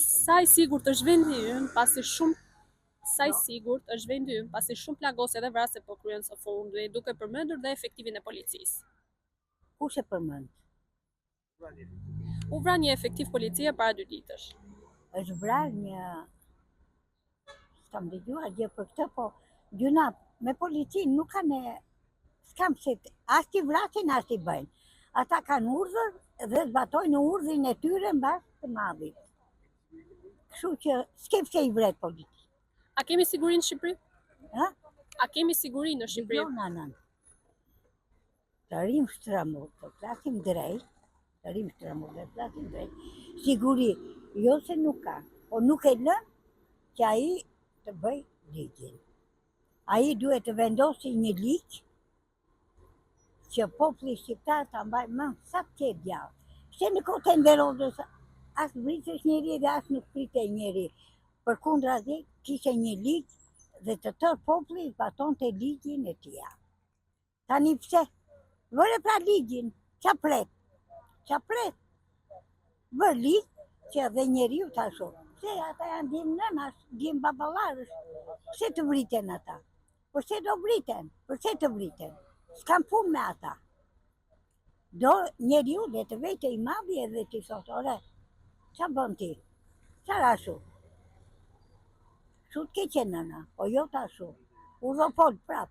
Sa i sigurt është vendi ynë pasi shumë Sa i sigurt është vendi ynë pasi shumë plagosje dhe vrasje po kryen së fundi, duke përmendur dhe efektivin e policisë. Kush e përmend? U vra një efektiv policie para 2 ditësh. Është vrarë një... S'kam dëgjuar gjë për këtë, po gjuna me policinë nuk kanë... S'kam se as t'i vrasin, as t'i bëjnë. Ata kanë urdhër dhe zbatojnë urdhrin e tyre mbas të madhit. Kështu që s'ke pse i vret policia. A kemi siguri në Shqipëri? Ha? A kemi siguri në Shqipëri? Jo, nanën. Të rrim shtramur, të flasim drejt, siguri, jo se nuk ka, po nuk e lën që ai të bëj ligjin. Ai duhet të vendosi një ligj që populli shqiptar ta mbaj mend sa të ketë gjallë. Se në kohën e Enverodës as vritesh njeri dhe as nuk pritej njeri. Përkundrazi kishte një ligj dhe të tërë populli zbatonte ligjin e tij. Tani pse? Vëre pra ligjin, qa pret? Vër ligj që dhe njeriu ta shoh. Se ata janë dim nënash, dim baballarësh. Pse të vriten ata? Përse do vriten? Përse të vriten? S'kam punë me ata. Do njeriu dhe të vete i madhi edhe t'i thotë, ore, qa bën ti? Qa rashu? Shut keqe nëna, po jo ta shu. U do pol prap.